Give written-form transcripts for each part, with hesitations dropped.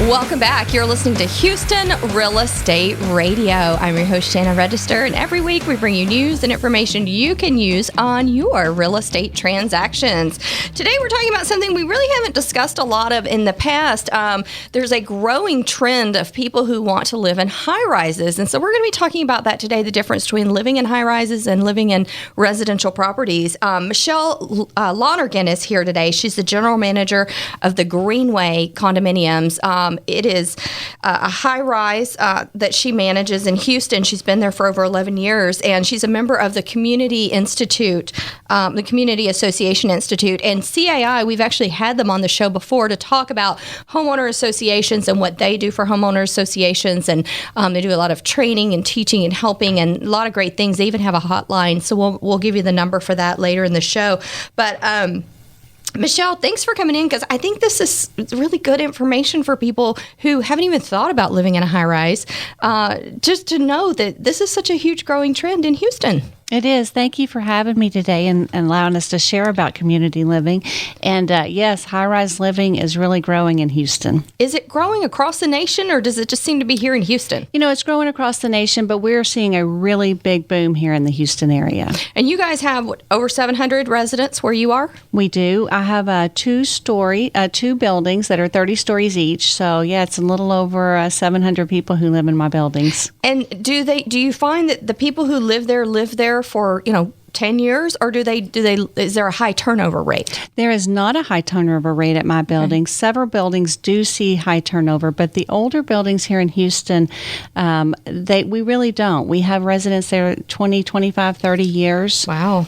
Welcome back. You're listening to Houston Real Estate Radio. I'm your host, Shanna Register, and every week we bring you news and information you can use on your real estate transactions. Today we're talking about something we really haven't discussed a lot of in the past. There's a growing trend of people who want to live in high-rises, and so we're going to be talking about that today, the difference between living in high-rises and living in residential properties. Michelle Lonergan is here today. She's the general manager of the Greenway condominiums. It is a high-rise that she manages in Houston. She's been there for over 11 years, and she's a member of the Community Institute, the Community Association Institute. And CAI, we've actually had them on the show before to talk about homeowner associations and what they do for homeowner associations. And they do a lot of training and teaching and helping and a lot of great things. They even have a hotline, so we'll give you the number for that later in the show. But Michelle, thanks for coming in, because I think this is really good information for people who haven't even thought about living in a high-rise, just to know that this is such a huge growing trend in Houston. It is. Thank you for having me today and allowing us to share about community living. And yes, high-rise living is really growing in Houston. Is it growing across the nation, or does it just seem to be here in Houston? You know, it's growing across the nation, but we're seeing a really big boom here in the Houston area. And you guys have, over 700 residents where you are? We do. I have two buildings that are 30 stories each. So, yeah, it's a little over 700 people who live in my buildings. And do you find that the people who live there for, 10 years, or is there a high turnover rate? There is not a high turnover rate at my building. Okay. Several buildings do see high turnover, but the older buildings here in Houston, we really don't. We have residents there 20, 25, 30 years. Wow.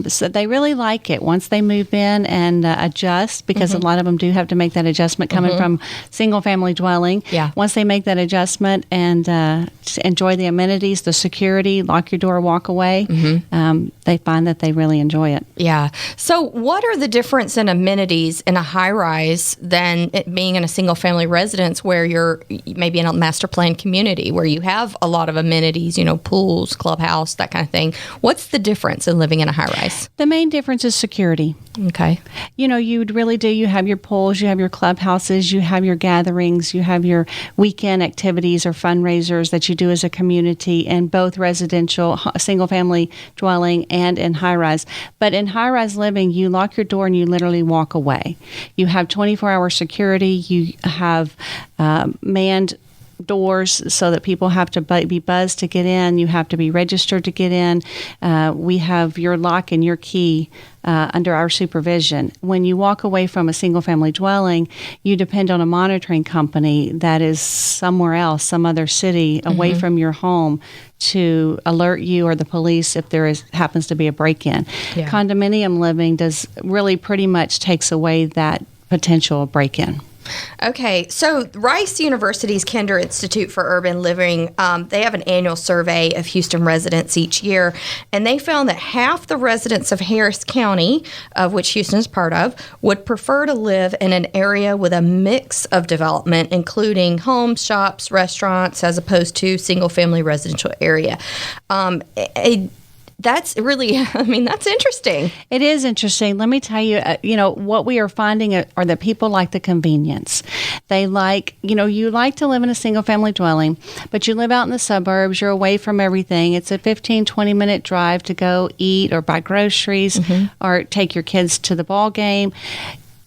So they really like it once they move in and adjust, because a lot of them do have to make that adjustment coming from single family dwelling. Yeah. Once they make that adjustment and enjoy the amenities, the security, lock your door, walk away, they find that they really enjoy it. Yeah. So what are the difference in amenities in a high-rise than it being in a single-family residence where you're maybe in a master plan community where you have a lot of amenities, pools, clubhouse, that kind of thing? What's the difference in living in a high-rise? The main difference is security. Okay. You really do. You have your pools, you have your clubhouses, you have your gatherings, you have your weekend activities or fundraisers that you do as a community in both residential, single-family dwelling and in high-rise. But in high-rise living, you lock your door and you literally walk away. You have 24-hour security. You have manned doors so that people have to be buzzed to get in. You have to be registered to get in. We have your lock and your key under our supervision. When you walk away from a single-family dwelling, you depend on a monitoring company that is somewhere else, some other city away from your home, to alert you or the police if there happens to be a break-in. Yeah. Condominium living really pretty much takes away that potential break-in. Okay, so Rice University's Kender Institute for Urban Living, they have an annual survey of Houston residents each year, and they found that half the residents of Harris County, of which Houston is part of, would prefer to live in an area with a mix of development, including homes, shops, restaurants, as opposed to single-family residential area. That's really, that's interesting. It is interesting. Let me tell you, what we are finding are that people like the convenience. They like, you like to live in a single family dwelling, but you live out in the suburbs, you're away from everything. It's a 15, 20-minute drive to go eat or buy groceries or take your kids to the ball game.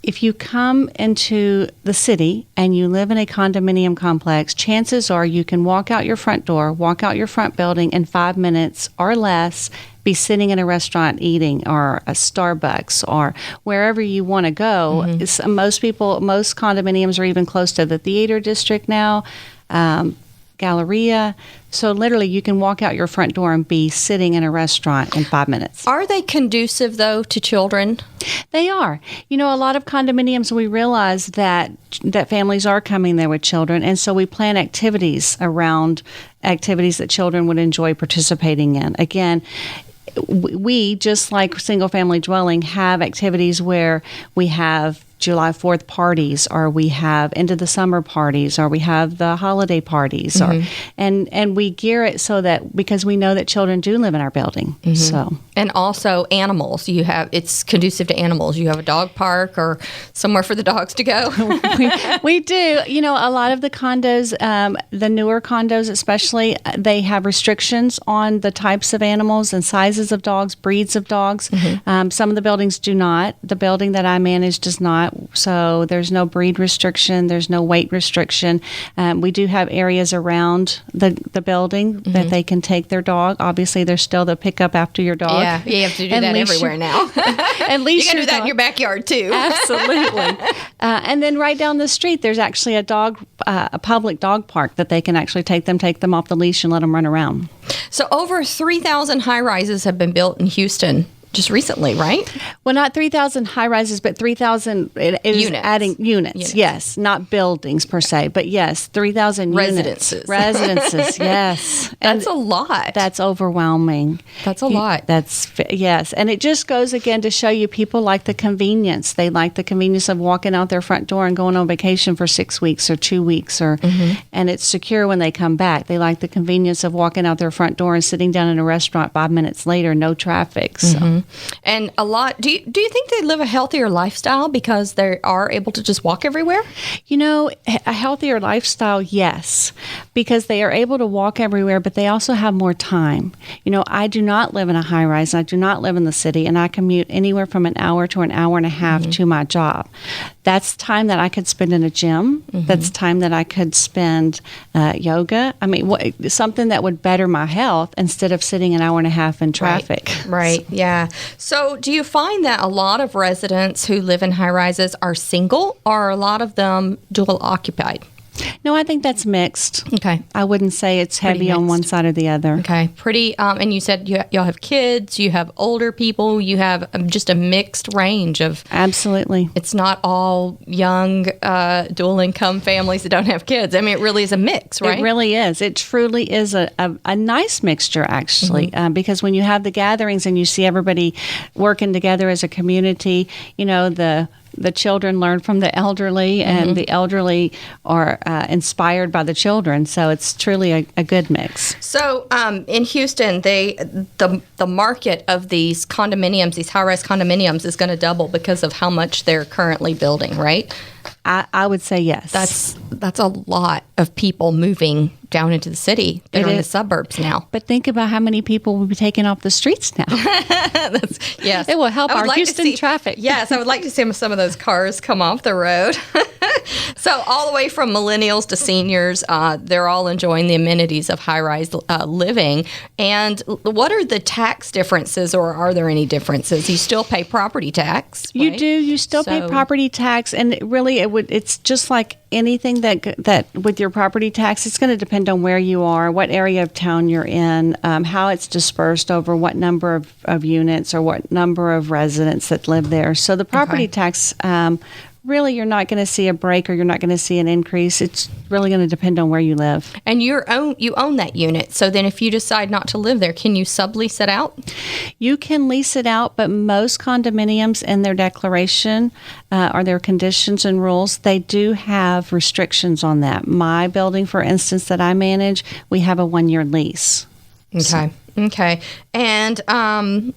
If you come into the city and you live in a condominium complex, chances are you can walk out your front door, walk out your front building in 5 minutes or less, be sitting in a restaurant eating, or a Starbucks, or wherever you want to go. Most condominiums are even close to the theater district now, Galleria. So literally you can walk out your front door and be sitting in a restaurant in 5 minutes. Are they conducive, though, to children? They are. A lot of condominiums, we realize that families are coming there with children, and so we plan activities around activities that children would enjoy participating in. Again, we, just like single-family dwelling, have activities where we have July 4th parties, or we have end of the summer parties, or we have the holiday parties, and we gear it so that, because we know that children do live in our building. So, and also animals. It's conducive to animals. You have a dog park or somewhere for the dogs to go. we do. A lot of the condos, the newer condos especially, they have restrictions on the types of animals and sizes of dogs, breeds of dogs. Some of the buildings do not. The building that I manage does not. So there's no breed restriction. There's no weight restriction. We do have areas around the building that they can take their dog. Obviously, there's still the pickup after your dog. Yeah, you have to do that everywhere now. At least you got to do that in your backyard too. Absolutely. And then right down the street, there's actually a public dog park that they can actually take them off the leash and let them run around. So over 3,000 high-rises have been built in Houston just recently, right? Well, not 3,000 high-rises, but 3,000 is adding units. Yes, not buildings per se, but yes, 3,000 residences. Residences, yes. That's a lot. That's overwhelming. That's a lot. Yes, and it just goes again to show you people like the convenience. They like the convenience of walking out their front door and going on vacation for 6 weeks or 2 weeks, and it's secure when they come back. They like the convenience of walking out their front door and sitting down in a restaurant 5 minutes later, no traffic. So. And a lot. Do you think they live a healthier lifestyle because they are able to just walk everywhere? A healthier lifestyle, yes, because they are able to walk everywhere, but they also have more time. I do not live in a high rise. I do not live in the city, and I commute anywhere from an hour to an hour and a half to my job. That's time that I could spend in a gym. That's time that I could spend yoga. I mean, something that would better my health instead of sitting an hour and a half in traffic. Right. Yeah. So do you find that a lot of residents who live in high rises are single, or are a lot of them dual occupied? No, I think that's mixed. Okay. I wouldn't say it's heavy on one side or the other. Okay. Pretty, and you said y'all have kids, you have older people, you have just a mixed range of... Absolutely. It's not all young, dual income families that don't have kids. I mean, it really is a mix, right? It really is. It truly is a nice mixture, actually, because when you have the gatherings and you see everybody working together as a community, the children learn from the elderly, and the elderly are inspired by the children. So it's truly a good mix. So in Houston, the market of these condominiums, these high-rise condominiums, is going to double because of how much they're currently building, right? I would say yes. That's a lot of people moving down into the city. They're in the suburbs now. But think about how many people will be taken off the streets now. Yes. It will help our Houston traffic. Yes, I would like to see some of those cars come off the road. So all the way from millennials to seniors, they're all enjoying the amenities of high-rise living. And what are the tax differences, or are there any differences? You still pay property tax, right? You do. You still pay property tax, and really, it's just like anything that with your property tax, it's going to depend on where you are, what area of town you're in, how it's dispersed over what number of units or what number of residents that live there. So the property tax, really, you're not going to see a break, or you're not going to see an increase. It's really going to depend on where you live. And you own that unit. So then if you decide not to live there, can you sublease it out? You can lease it out, but most condominiums in their declaration or their conditions and rules, they do have restrictions on that. My building, for instance, that I manage, we have a 1-year lease. Okay. And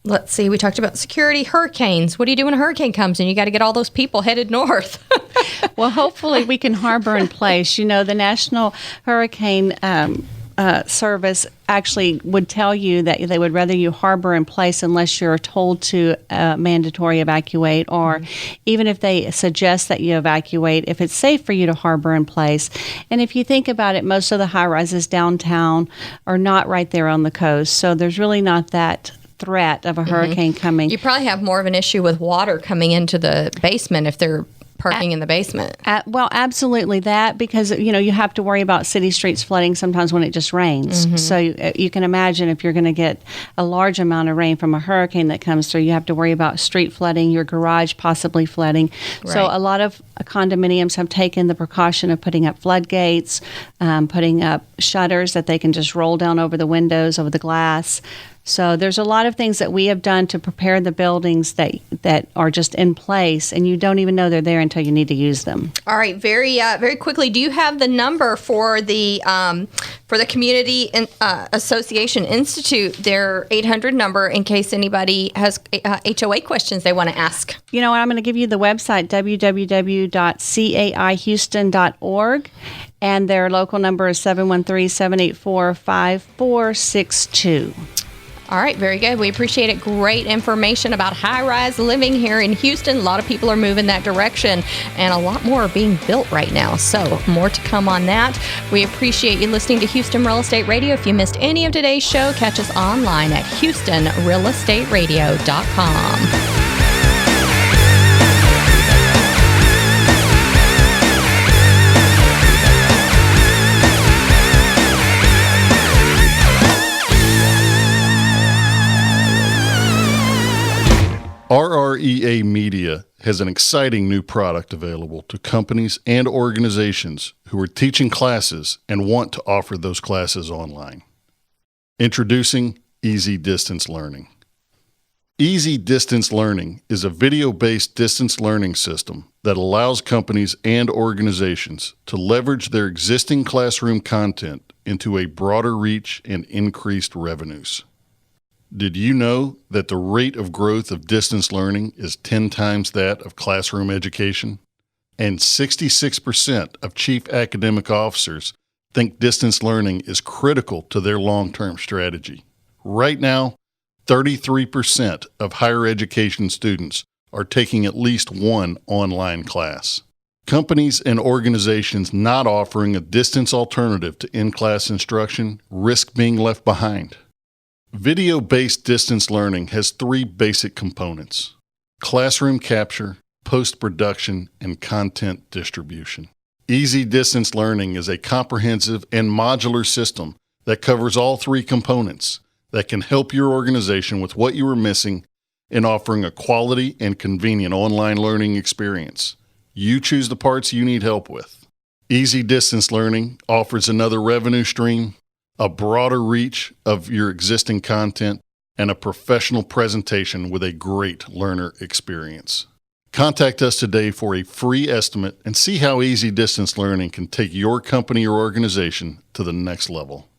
let's see, we talked about security, hurricanes. What do you do when a hurricane comes and you got to get all those people headed north? Well, hopefully we can harbor in place. The National Hurricane Service actually would tell you that they would rather you harbor in place unless you're told to mandatory evacuate, or even if they suggest that you evacuate, if it's safe for you to harbor in place. And if you think about it, most of the high-rises downtown are not right there on the coast, so there's really not that threat of a hurricane coming. You probably have more of an issue with water coming into the basement if they're parking in the basement. Well, absolutely that, because you have to worry about city streets flooding sometimes when it just rains. So you can imagine if you're going to get a large amount of rain from a hurricane that comes through, you have to worry about street flooding, your garage possibly flooding. Right. So a lot of condominiums have taken the precaution of putting up floodgates, putting up shutters that they can just roll down over the windows, over the glass. So there's a lot of things that we have done to prepare the buildings that are just in place, and you don't even know they're there until you need to use them. All right, very quickly, do you have the number for the Community Association Institute, their 800 number, in case anybody has HOA questions they want to ask? You know what? I'm going to give you the website, www.caihouston.org, and their local number is 713-784-5462. All right, very good. We appreciate it. Great information about high-rise living here in Houston. A lot of people are moving that direction, and a lot more are being built right now. So more to come on that. We appreciate you listening to Houston Real Estate Radio. If you missed any of today's show, catch us online at HoustonRealEstateRadio.com. RREA Media has an exciting new product available to companies and organizations who are teaching classes and want to offer those classes online. Introducing Easy Distance Learning. Easy Distance Learning is a video-based distance learning system that allows companies and organizations to leverage their existing classroom content into a broader reach and increased revenues. Did you know that the rate of growth of distance learning is 10 times that of classroom education? And 66% of chief academic officers think distance learning is critical to their long-term strategy. Right now, 33% of higher education students are taking at least one online class. Companies and organizations not offering a distance alternative to in-class instruction risk being left behind. Video-based distance learning has three basic components: classroom capture, post-production, and content distribution. Easy Distance Learning is a comprehensive and modular system that covers all three components that can help your organization with what you are missing in offering a quality and convenient online learning experience. You choose the parts you need help with. Easy Distance Learning offers another revenue stream, a broader reach of your existing content, and a professional presentation with a great learner experience. Contact us today for a free estimate and see how Easy Distance Learning can take your company or organization to the next level.